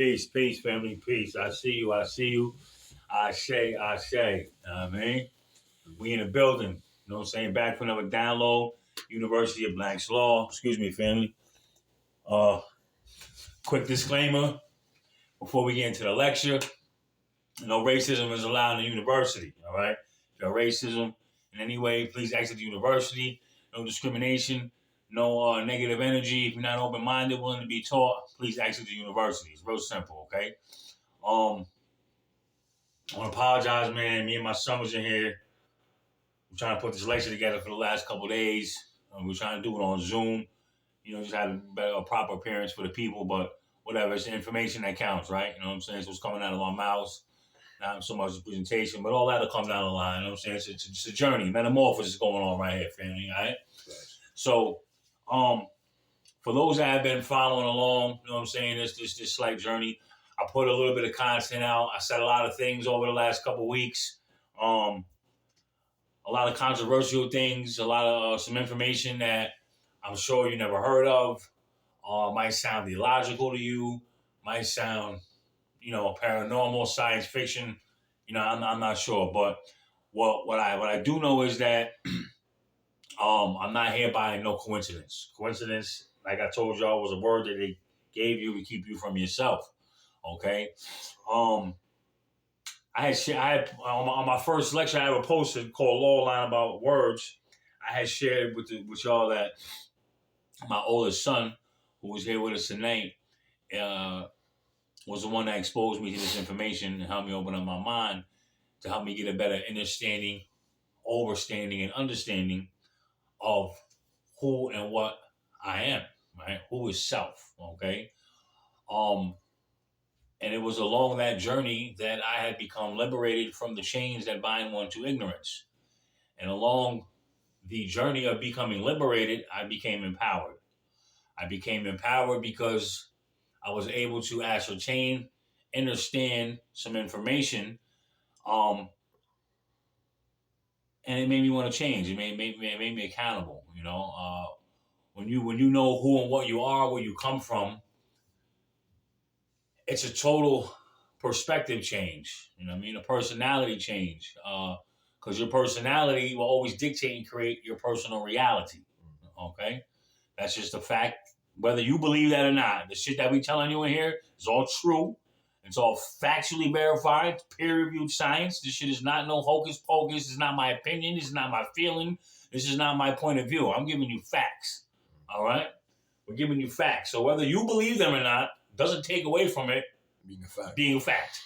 Peace, family, peace. I see you, I see you. I say. I mean, we in the building. You know what I'm saying? Back for another download. University of Black's Law. Excuse me, family. Uh, quick disclaimer before we get into the lecture. No racism is allowed in the university. All right. If you're racism in any way, please exit the university. No discrimination. No negative energy. If you're not open-minded, willing to be taught, please exit the university. It's real simple. Okay. Um, I want to apologize, man. Me and my son was in here. We're trying to put this lecture together for the last couple of days. We're trying to do it on Zoom. You know, just have a proper appearance for the people, but whatever. It's the information that counts, right? You know what I'm saying? So it's coming out of our mouths. Not so much the presentation, but all that'll come down the line. You know what I'm saying? It's a journey. Metamorphosis going on right here, family, all right? So, for those that have been following along, you know what I'm saying, this slight journey, I put a little bit of content out. I said a lot of things over the last couple of weeks. A lot of controversial things, a lot of some information that I'm sure you never heard of. Might sound illogical to you, might sound, paranormal, science fiction. I'm not sure, but what I do know is that I'm not here by no coincidence. Coincidence, like I told y'all, was a word that they gave you to keep you from yourself. Okay. I had on my first lecture, I have a poster called Law Line About Words. I had shared with y'all that my oldest son, who was here with us tonight, was the one that exposed me to this information and helped me open up my mind to help me get a better understanding, overstanding, and understanding of who and what I am, right? Who is self, okay? And it was along that journey that I had become liberated from the chains that bind one to ignorance. And along the journey of becoming liberated, I became empowered. I became empowered because I was able to ascertain, understand some information, and it made me want to change. It made me accountable. When you know who and what you are, where you come from, it's a total perspective change. You know what I mean? A personality change. Because your personality will always dictate and create your personal reality. Okay? That's just a fact. Whether you believe that or not, the shit that we telling you in here is all true. It's all factually verified, peer-reviewed science. This shit is not no hocus pocus. This is not my opinion. This is not my feeling. This is not my point of view. I'm giving you facts. All right? We're giving you facts. So whether you believe them or not doesn't take away from it being a fact.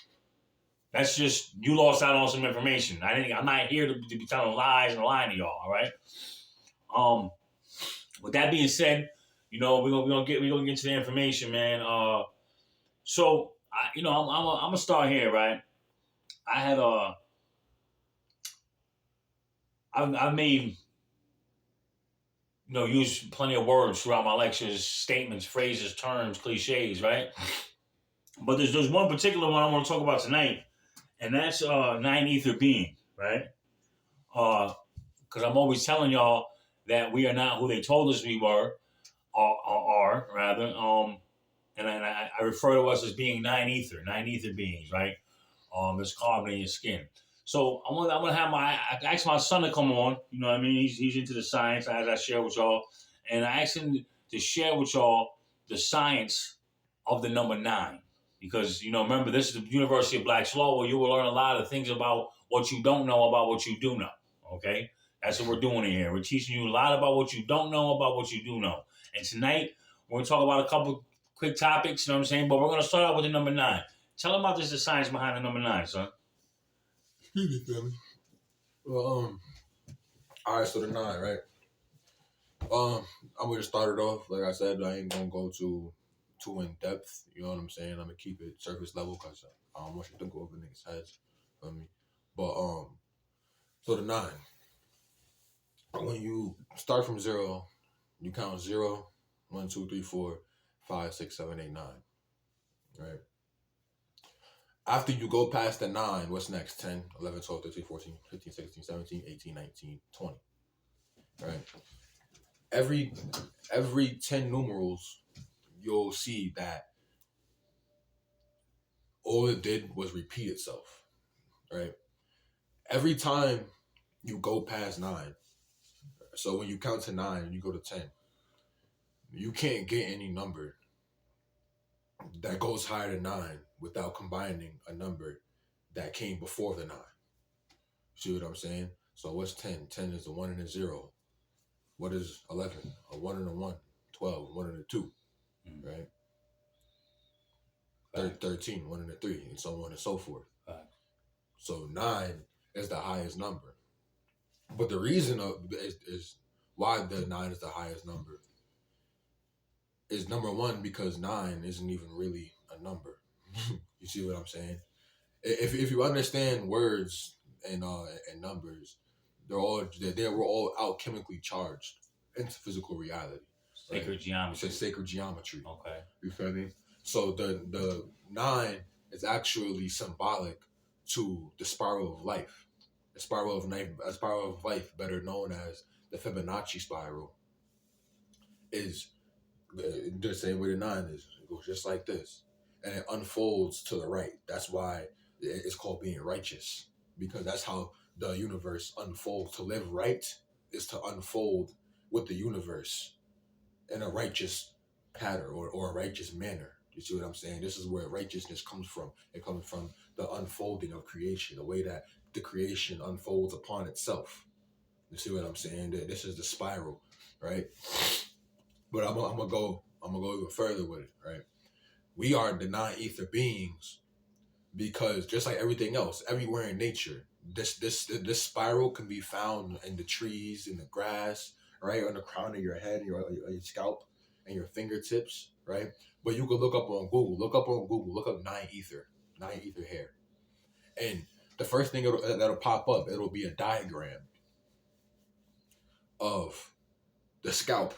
That's just, you lost out on some information. I'm not here to be telling lies and lying to y'all, all right? With that being said, we're gonna get into the information, man. So I'm gonna start here, right? I had I've made use plenty of words throughout my lectures, statements, phrases, terms, cliches, right? But there's one particular one I want to talk about tonight, and that's nine ether being, right? Because I'm always telling y'all that we are not who they told us we were, or are rather. And I refer to us as being nine ether beings, right? It's carbon in your skin. So I'm gonna have I asked my son to come on. You know what I mean? He's into the science, as I share with y'all, and I asked him to share with y'all the science of the number 9. Because, remember, this is the University of Black's Law, where you will learn a lot of things about what you don't know about what you do know, okay? That's what we're doing here. We're teaching you a lot about what you don't know about what you do know. And tonight, we're going to talk about a couple quick topics, you know what I'm saying? But we're going to start out with the number 9. Tell them about the science behind the number 9, son. You feel me? Well, all right, so the 9, right? I'm going to start it off. Like I said, I ain't going to go too in depth, you know what I'm saying? I'm gonna keep it surface level because I don't want you to go over niggas' heads for me. But so the 9, when you start from 0, you count 0, 1, 2, 3, 4, 5, 6, 7, 8, 9. Right? After you go past the 9, what's next? 10, 11, 12, 13, 14, 15, 16, 17, 18, 19, 20. Right? Every 10 numerals, you'll see that all it did was repeat itself, right? Every time you go past 9, so when you count to 9 and you go to 10, you can't get any number that goes higher than 9 without combining a number that came before the 9. See what I'm saying? So what's 10? 10 is a 1 and a 0. What is 11? A 1 and a 1. 12, 1 and a 2. Right? 13, 1 and a 3, and so on and so forth. So 9 is the highest number. But the reason is why the 9 is the highest number is number one, because 9 isn't even really a number. You see what I'm saying? If you understand words and numbers, they were all alchemically charged into physical reality. Sacred right? geometry. It's sacred geometry. Okay. You feel me? So the 9 is actually symbolic to the spiral of life. The spiral of life, better known as the Fibonacci spiral, is the same way the 9 is. It goes just like this, and it unfolds to the right. That's why it's called being righteous, because that's how the universe unfolds. To live right is to unfold with the universe in a righteous pattern or a righteous manner. You see what I'm saying? This is where righteousness comes from. It comes from the unfolding of creation, the way that the creation unfolds upon itself. You see what I'm saying? This is the spiral, right? But I'm gonna go even further with it, right? We are the non-ether beings because just like everything else, everywhere in nature, this spiral can be found in the trees, in the grass, right, on the crown of your head, your scalp, and your fingertips, right? But you can look up nine ether hair, and the first thing that'll pop up, it'll be a diagram of the scalp,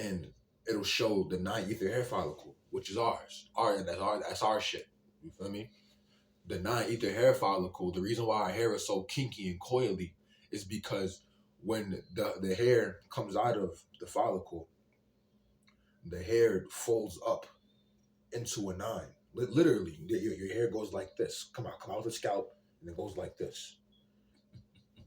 and it'll show the 9 ether hair follicle, which is ours. That's our shit. You feel me? The 9 ether hair follicle, the reason why our hair is so kinky and coily is because when the hair comes out of the follicle, the hair folds up into a 9. Literally, your hair goes like this. Come out of the scalp, and it goes like this.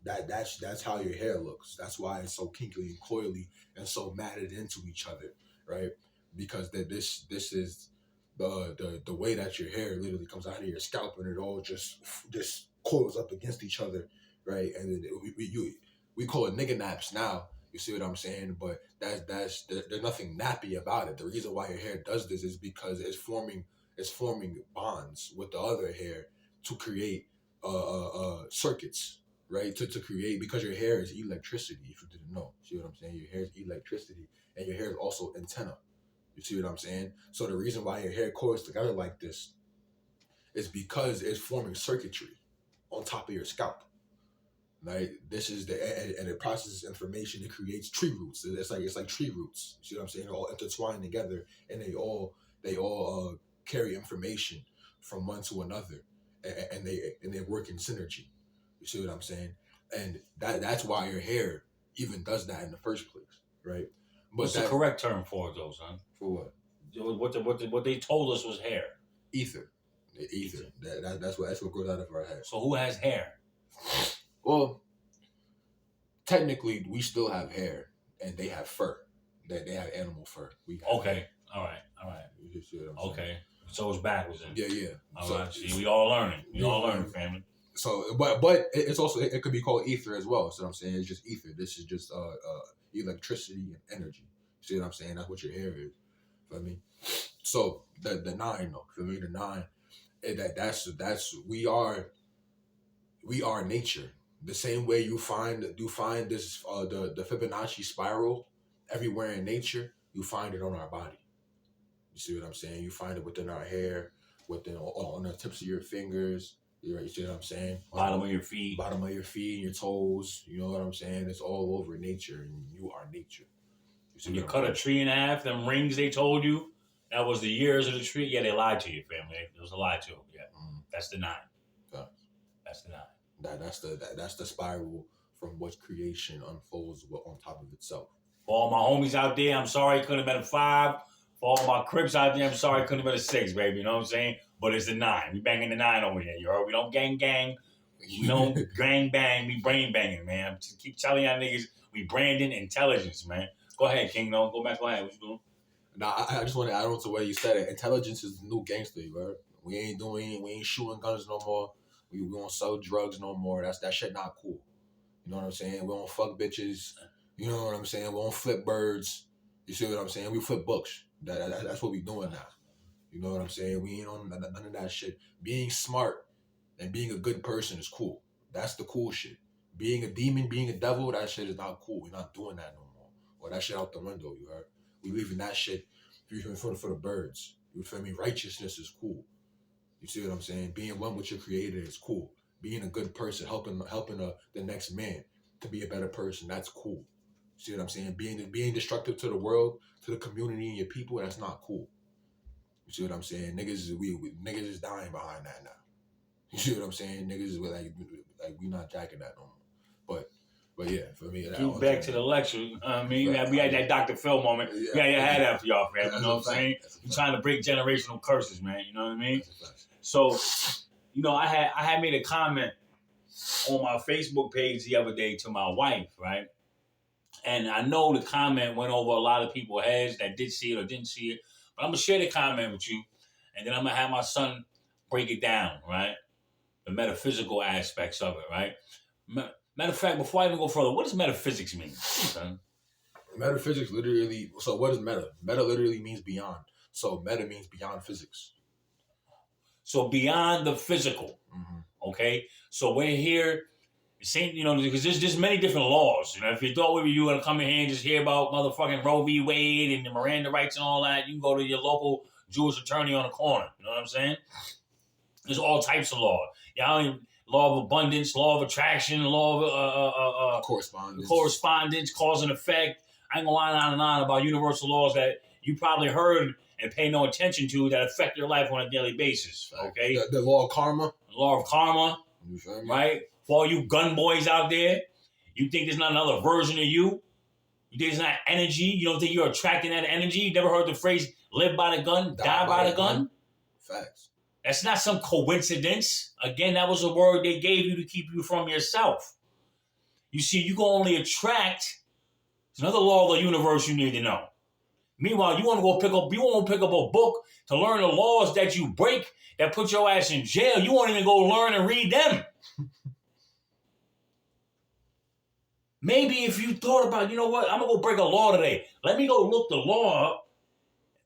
That's how your hair looks. That's why it's so kinky and coily and so matted into each other, right? Because this is the way that your hair literally comes out of your scalp, and it all just coils up against each other, right? And we call it nigga naps now. You see what I'm saying? But there's nothing nappy about it. The reason why your hair does this is because it's forming bonds with the other hair to create circuits, right? To create, because your hair is electricity. If you didn't know, see what I'm saying? Your hair is electricity, and your hair is also antenna. You see what I'm saying? So the reason why your hair coils together like this is because it's forming circuitry on top of your scalp. Right? This is and it processes information. It creates tree roots. It's like tree roots. You see what I'm saying? They're all intertwined together, and they all carry information from one to another, and they work in synergy. You see what I'm saying? And that's why your hair even does that in the first place, right? But what's the correct term for it, though, son? For what? What they told us was hair. Ether. Ether. That's what grows out of our hair. So who has hair? Well, technically, we still have hair, and they have fur. They have animal fur. Okay. All right. You see what I'm saying? Okay. So it's backwards then. Yeah. All right. See, we all learning. We all learning, family. So, but it's also, it could be called ether as well. So I'm saying it's just ether. This is just electricity and energy. You see what I'm saying? That's what your hair is. Feel me? So the 9, though. Feel me? The 9. That's we are nature. The same way you find this the Fibonacci spiral everywhere in nature, you find it on our body. You see what I'm saying? You find it within our hair, on the tips of your fingers. You see what I'm saying? Bottom of your feet, and your toes. You know what I'm saying? It's all over nature, and you are nature. You cut a tree in half, them rings they told you, that was the years of the tree. Yeah, they lied to you, family. It was a lie to them. Yeah, that's the 9. That's the 9. That's the spiral from which creation unfolds on top of itself. For all my homies out there, I'm sorry it couldn't have been a 5. For all my Crips out there, I'm sorry it couldn't have been a 6, baby. You know what I'm saying? but it's the 9. We banging the 9 over here. You heard? We don't gang. We don't gang bang. We brain banging, man. Just keep telling y'all niggas we branding intelligence, man. Go ahead, King. No, go back. Go ahead. What you doing? Nah, I just want to add on to what you said. Intelligence is the new gangster, right? We ain't shooting guns no more. We don't sell drugs no more. That shit not cool. You know what I'm saying? We don't fuck bitches. You know what I'm saying? We don't flip birds. You see what I'm saying? We flip books. That's what we doing now. You know what I'm saying? We ain't on none of that shit. Being smart and being a good person is cool. That's the cool shit. Being a demon, being a devil, that shit is not cool. We're not doing that no more. Or that shit out the window, you heard? We leaving that shit for the birds. You feel me? Righteousness is cool. You see what I'm saying? Being one with your creator is cool. Being a good person, helping the next man to be a better person, that's cool. You see what I'm saying? Being destructive to the world, to the community and your people, that's not cool. You see what I'm saying? Niggas is dying behind that now. You see what I'm saying? Niggas is like we not jacking that no more. But yeah, for me, keep back to the lecture. I mean, we had that Dr. Phil moment. Yeah, we had your hat after y'all, man. You know what I'm saying? We trying to break generational curses, man. You know what I mean? So, you know, I had made a comment on my Facebook page the other day to my wife, right? And I know the comment went over a lot of people's heads that did see it or didn't see it. But I'm going to share the comment with you. And then I'm going to have my son break it down, right? The metaphysical aspects of it, right? Matter of fact, before I even go further, what does metaphysics mean? Okay. Metaphysics literally, so what is meta? Meta literally means beyond. So meta means beyond physics. So beyond the physical, okay? So we're here, saying, you know, because there's many different laws. You know, if you thought you were going to come in here and just hear about motherfucking Roe v. Wade and the Miranda rights and all that, you can go to your local Jewish attorney on the corner. You know what I'm saying? There's all types of law. Law of abundance, law of attraction, law of correspondence, cause and effect. I ain't going on and on about universal laws that you probably heard and pay no attention to that affect your life on a daily basis. Okay, the law of karma. The law of karma, right? For all you gun boys out there, you think there's not another version of you? You think it's not energy? You don't think you're attracting that energy? You never heard the phrase "live by the gun, die by the gun"? Facts. That's not some coincidence. Again, that was a word they gave you to keep you from yourself. You see, you can only attract. It's another law of the universe you need to know. Meanwhile, you want to pick up a book to learn the laws that you break that put your ass in jail. You won't even go learn and read them. Maybe if you thought about, you know what, I'm going to go break a law today. Let me go look the law up.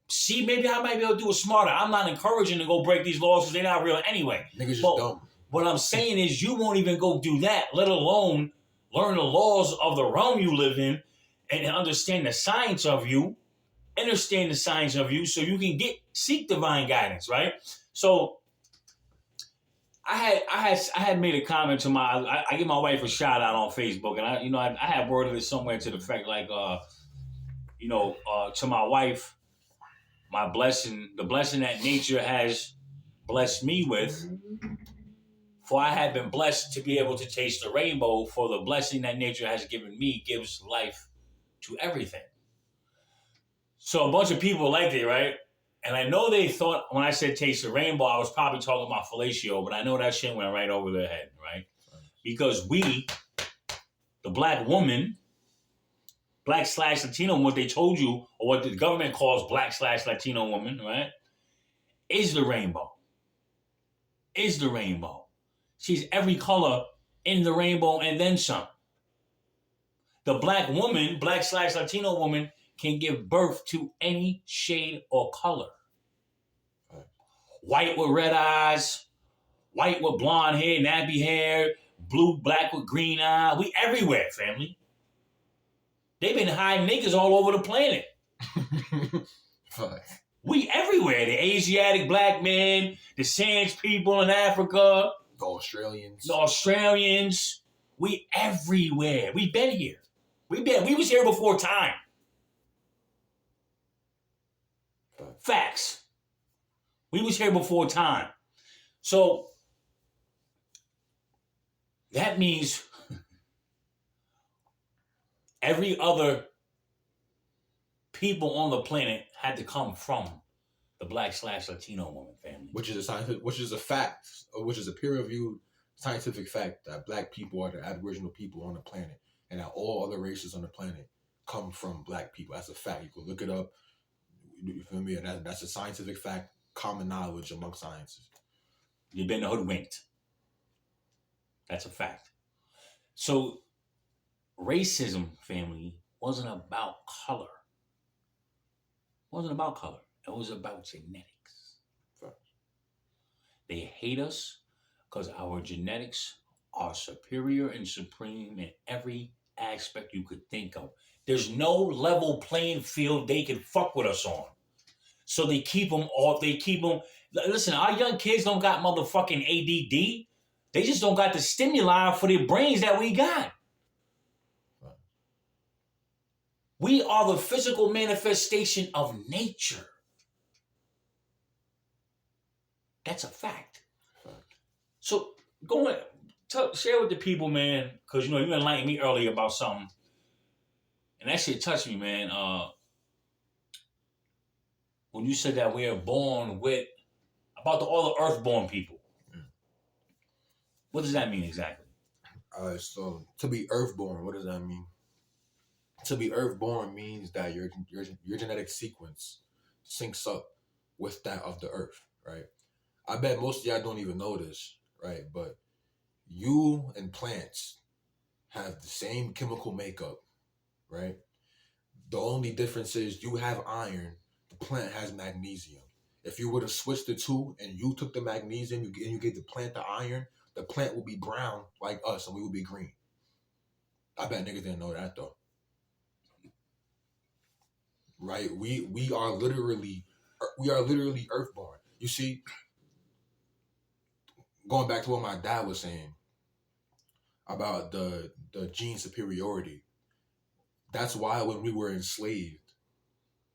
See, maybe I might be able to do it smarter. I'm not encouraging to go break these laws because they're not real anyway. Niggas just dumb. What I'm saying is you won't even go do that, let alone learn the laws of the realm you live in and understand the science of you, understand the science of you so you can seek divine guidance, right? So I had made a comment to I give my wife a shout out on Facebook, and I had worded it somewhere to the effect like, to my wife, my blessing, the blessing that nature has blessed me with, for I have been blessed to be able to taste the rainbow, for the blessing that nature has given me gives life to everything. So a bunch of people liked it, right? And I know they thought when I said taste the rainbow, I was probably talking about fellatio, but I know that shit went right over their head, right? Because we, the black woman, Black/Latino, what they told you, or what the government calls Black/Latino woman, right, is the rainbow. Is the rainbow. She's every color in the rainbow and then some. The black woman, Black/Latino woman, can give birth to any shade or color. White with red eyes, white with blonde hair, nappy hair, black with green eye. We everywhere, family. They've been hiding niggas all over the planet. We everywhere. The Asiatic black men, the Sands people in Africa. The Australians. We everywhere. We've been here. We was here before time. Facts. We was here before time. So that means every other people on the planet had to come from The Black/Latino woman family. Which is a fact, which is a peer-reviewed scientific fact that Black people are the Aboriginal people on the planet, and that all other races on the planet come from Black people. That's a fact. You can look it up. You feel me? And that's a scientific fact, common knowledge among scientists. You've been hoodwinked. That's a fact. So, racism, family, wasn't about color. It wasn't about color. It was about genetics. Fact. They hate us because our genetics are superior and supreme in every aspect you could think of. There's no level playing field they can fuck with us on. So they keep them off. They keep them. Listen, our young kids don't got motherfucking ADD. They just don't got the stimuli for their brains that we got. Right. We are the physical manifestation of nature. That's a fact. So go ahead, share with the people, man, because you enlightened me earlier about something, and that shit touched me, man. When you said that we are born with about all the earthborn people. What does that mean exactly? So to be earthborn, what does that mean? To be earthborn means that your genetic sequence syncs up with that of the earth, right? I bet most of y'all don't even know this, right? But you and plants have the same chemical makeup, right? The only difference is you have iron, the plant has magnesium. If you were to switch the two and you took the magnesium and you gave the plant the iron, the plant will be brown like us and we will be green. I bet niggas didn't know that though. Right? We are literally earthborn. You see, going back to what my dad was saying about the gene superiority, that's why when we were enslaved,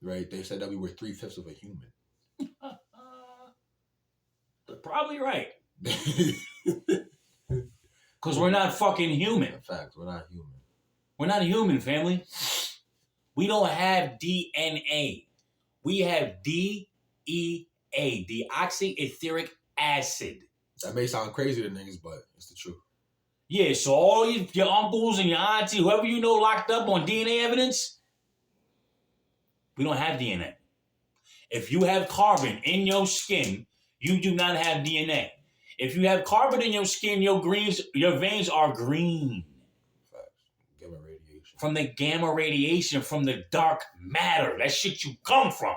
right, they said that we were 3/5 of a human. They're probably right. Because we're not fucking human. In fact, we're not human. We're not human, family. We don't have DNA. We have DEA, deoxyetheric acid. That may sound crazy to niggas, but it's the truth. Yeah, so all your uncles and your auntie, whoever you know locked up on DNA evidence, we don't have DNA. If you have carbon in your skin, you do not have DNA. If you have carbon in your skin, your veins are green. Facts. Gamma radiation. From the gamma radiation, from the dark matter. That shit you come from.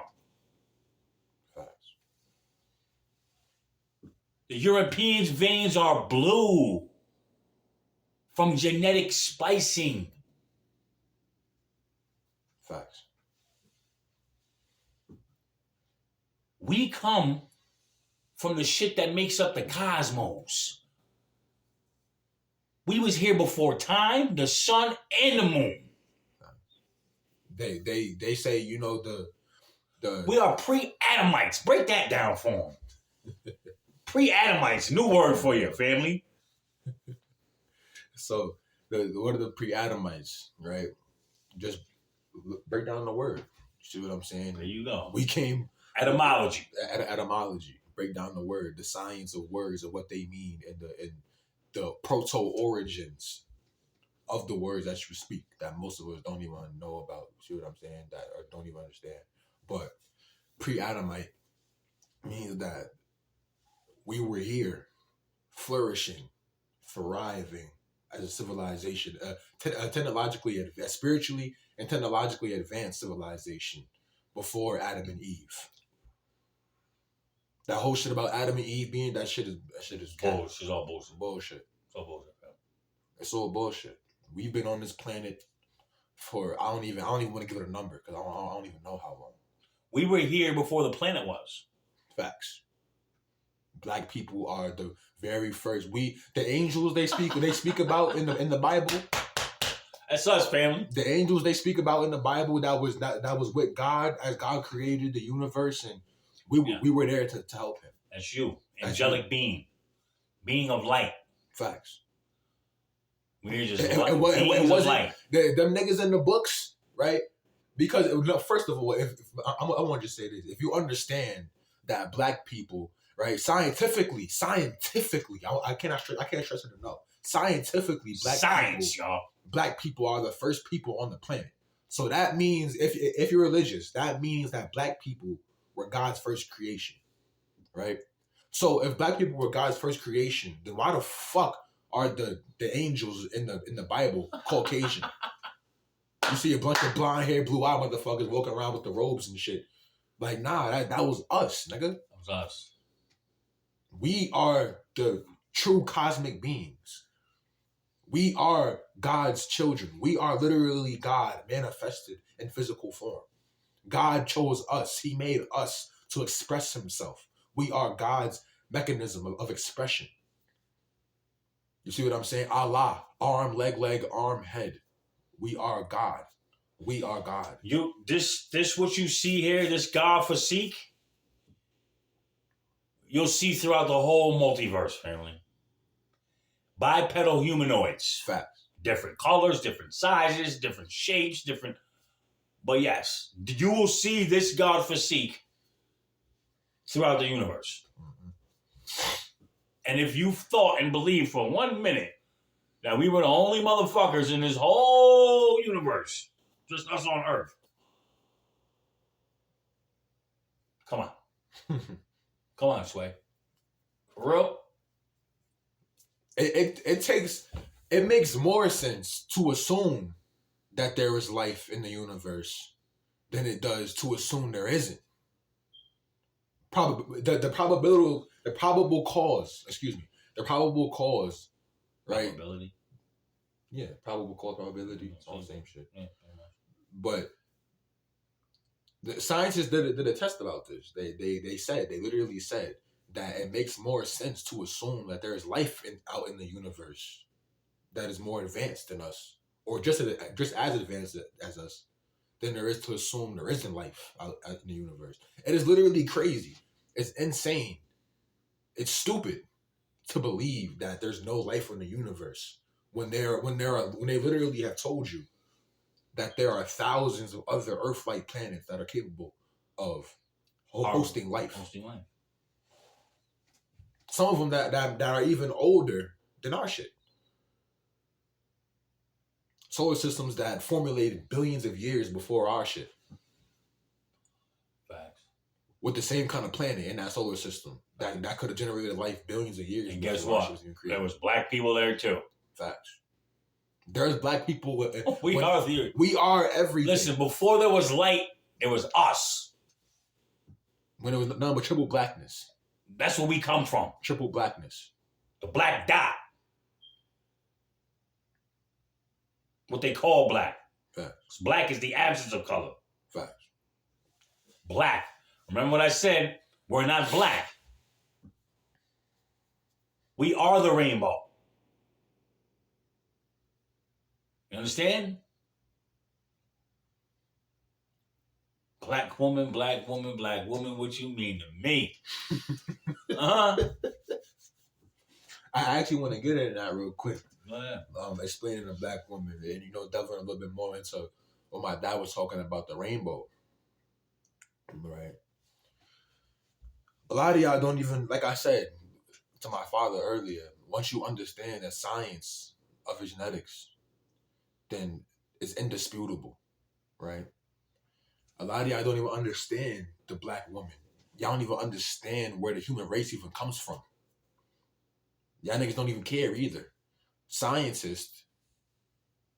Facts. The Europeans' veins are blue from genetic splicing. Facts. We come from the shit that makes up the cosmos. We was here before time, the sun, and the moon. They say, you know, the We are pre-Adamites. Break that down for them. Pre-Adamites, new word for you, family. So what are the pre-Adamites, right? Just break down the word. See what I'm saying? There you go. We came Etymology. Etymology. Break down the word, the science of words and what they mean, and the proto origins of the words that you speak that most of us don't even know about. See what I'm saying? That or don't even understand. But pre-Adamite means that we were here, flourishing, thriving as a civilization, technologically, spiritually and technologically advanced civilization before Adam and Eve. That whole shit about Adam and Eve being that shit is Bullshit. It's all bullshit. Bullshit. It's all bullshit. It's all bullshit. We've been on this planet for I don't even want to give it a number because I don't even know how long. We were here before the planet was. Facts. Black people are the very first. The angels they speak about in the Bible. That's us, family. The angels they speak about in the Bible that was with God as God created the universe, and we were there to help him. That's you. Angelic being of light. Facts. We're just and beings of light. Them niggas in the books, right? Because first of all, if I want to just say this, if you understand that black people, right, scientifically, I can't stress it enough. Scientifically, Science, y'all. black people are the first people on the planet. So that means if you're religious, that means that black people were God's first creation, right? So if black people were God's first creation, then why the fuck are the angels in the Bible Caucasian? You see a bunch of blonde hair, blue eyed motherfuckers walking around with the robes and shit. Like, nah, that was us, nigga. That was us. We are the true cosmic beings. We are God's children. We are literally God manifested in physical form. God chose us. He made us to express himself. We are God's mechanism of expression. You see what I'm saying? Allah, arm, leg, arm, head. We are God. We are God. This what you see here, this God physique, you'll see throughout the whole multiverse, family. Bipedal humanoids. Facts. Different colors, different sizes, different shapes, different. But yes, you will see this God physique throughout the universe. Mm-hmm. And if you thought and believed for 1 minute that we were the only motherfuckers in this whole universe, just us on Earth, come on. Come on, Sway. For real? It makes more sense to assume that there is life in the universe than it does to assume there isn't. The probable cause, right? Probability. Yeah, probable cause, probability, it's all the same shit. Yeah. But the scientists did a test about this. They literally said that it makes more sense to assume that there is life out in the universe that is more advanced than us, or just as advanced as us, than there is to assume there isn't life out in the universe. It is literally crazy. It's insane. It's stupid to believe that there's no life in the universe when they literally have told you that there are thousands of other Earth-like planets that are capable of hosting life. Some of them that are even older than our shit. Solar systems that formulated billions of years before our shit. Facts. With the same kind of planet in that solar system that could have generated life billions of years. And guess what? There was black people there too. Facts. There's black people. We are everything. Listen, before there was light, there was us. When it was nothing but triple blackness. That's where we come from. Triple blackness. The black dot. What they call black. Facts. Black is the absence of color. Facts. Black. Remember what I said? We're not black. We are the rainbow. You understand? Black woman, what you mean to me? Uh-huh. I actually want to get into that real quick. Yeah. Explaining the black woman and, delving a little bit more into what my dad was talking about, the rainbow. Right. A lot of y'all don't even, like I said to my father earlier, once you understand the science of genetics, then it's indisputable, right? A lot of y'all don't even understand the black woman. Y'all don't even understand where the human race even comes from. Y'all niggas don't even care either. Scientists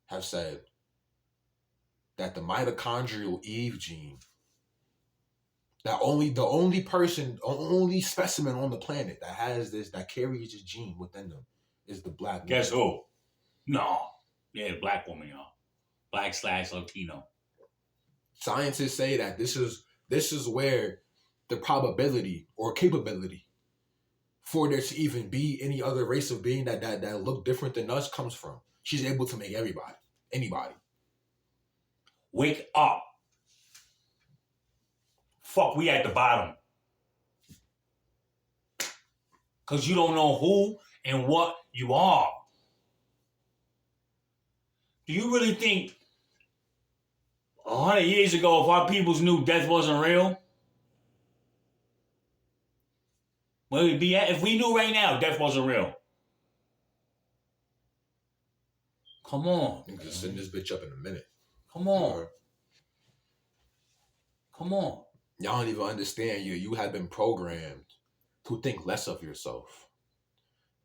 have said that the mitochondrial Eve gene, that the only specimen on the planet that has this, that carries this gene within them, is the black woman. Guess who? No. Yeah, black woman, y'all. Black/Latino. Scientists say that this is where the probability or capability for there to even be any other race of being that look different than us comes from. She's able to make anybody. Wake up. Fuck, we at the bottom. Because you don't know who and what you are. Do you really think 100 years ago, if our peoples knew death wasn't real, where we'd be at? If we knew right now death wasn't real. Come on. You can send this bitch up in a minute. Come on. Come on. Y'all don't even understand you have been programmed to think less of yourself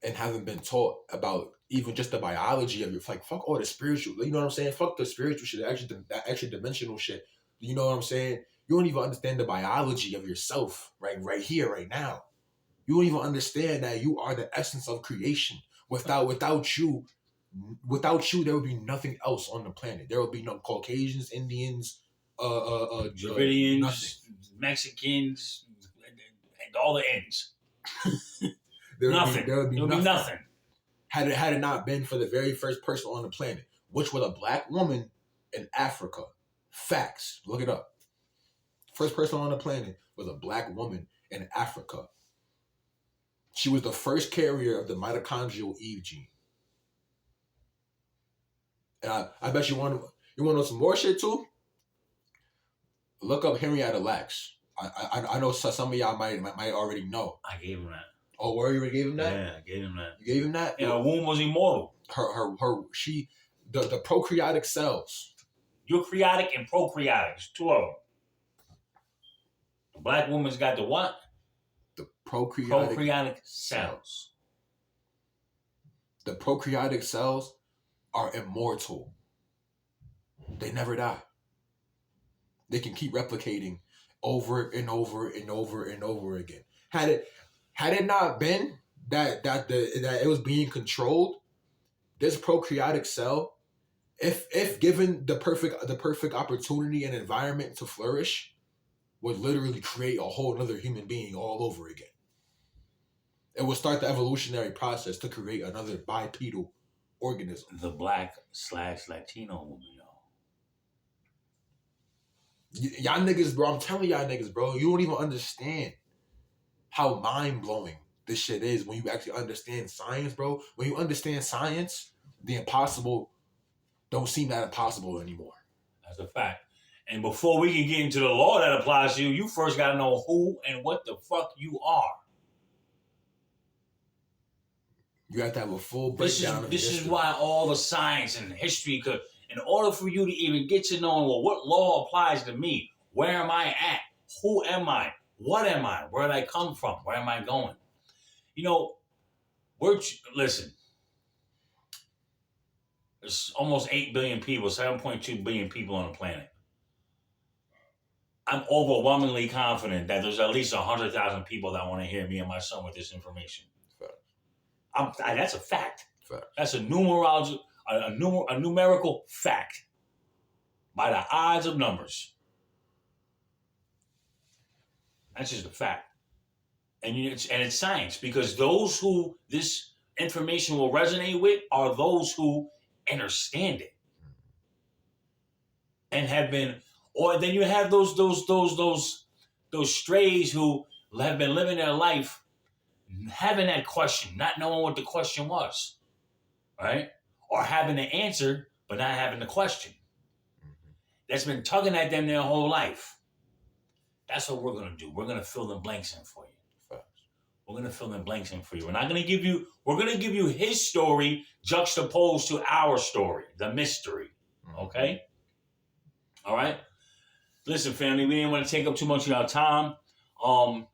and haven't been taught about even just the biology of your, like, fuck all the spiritual, you know what I'm saying? Fuck the spiritual shit, that extra dimensional shit. You know what I'm saying? You don't even understand the biology of yourself right here, right now. You don't even understand that you are the essence of creation. Without you, there would be nothing else on the planet. There would be no Caucasians, Indians, Dravidians, Mexicans, and all the ends. There would be nothing. Had it not been for the very first person on the planet, which was a black woman in Africa. Facts. Look it up. First person on the planet was a black woman in Africa. She was the first carrier of the mitochondrial Eve gene. And I bet you want to know some more shit too? Look up Henrietta Lacks. I know some of y'all might already know. I gave him that. Oh, where you gave him that? Yeah, I gave him that. You gave him that? And her womb was immortal. The prokaryotic cells. Eukaryotic and prokaryotic. There's two of them. The black woman's got the what? The prokaryotic cells. The prokaryotic cells are immortal. They never die. They can keep replicating over and over and over and over again. Had it not been that it was being controlled, this prokaryotic cell, if given the perfect opportunity and environment to flourish, would literally create a whole other human being all over again. It would start the evolutionary process to create another bipedal organism. The black/Latino woman, y'all niggas, bro. I'm telling y'all niggas, bro. You don't even understand how mind-blowing this shit is when you actually understand science, bro. When you understand science, the impossible don't seem that impossible anymore. That's a fact. And before we can get into the law that applies to you, you first got to know who and what the fuck you are. You have to have a full breakdown of this history. Is why all the science and history could, in order for you to even get to know, well, what law applies to me? Where am I at? Who am I? What am I? Where did I come from? Where am I going? You know, listen, there's almost 8 billion people, 7.2 billion people on the planet. I'm overwhelmingly confident that there's at least 100,000 people that want to hear me and my son with this information. That's a fact. That's a numerical fact by the odds of numbers. That's just a fact. And it's science, because those who this information will resonate with are those who understand it and have been, or then you have those strays who have been living their life having that question, not knowing what the question was, right? Or having the answer, but not having the question. That's been tugging at them their whole life. That's what we're going to do. We're going to fill in blanks in for you. We're going to fill in blanks in for you. We're going to give you his story juxtaposed to our story, the mystery. Okay? All right? Listen, family, we didn't want to take up too much of our time. You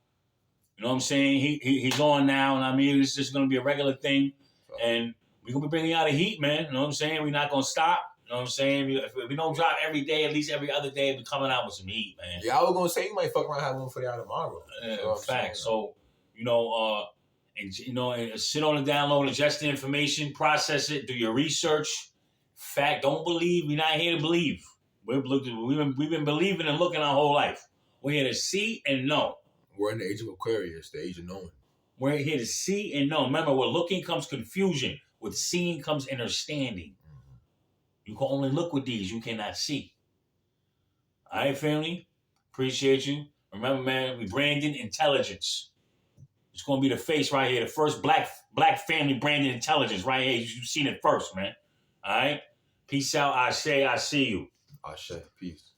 know what I'm saying? He's on now, and I mean, it's just going to be a regular thing. And we're going to be bringing out a heat, man. You know what I'm saying? We're not going to stop. You know what I'm saying? If we don't drop every day, at least every other day, we're coming out with some heat, man. Yeah, I was going to say, you might fuck around and have one for you out tomorrow. In fact, so, and sit on the download, ingest the information, process it, do your research. Fact, don't believe. We're not here to believe. We've been believing and looking our whole life. We're here to see and know. We're in the age of Aquarius, the age of knowing. We're here to see and know. Remember, with looking comes confusion. With seeing comes understanding. You can only look with these. You cannot see. All right, family? Appreciate you. Remember, man, we branding intelligence. It's going to be the face right here. The first black family branded intelligence right here. You've seen it first, man. All right? Peace out. I say, I see you. Ashe. Peace.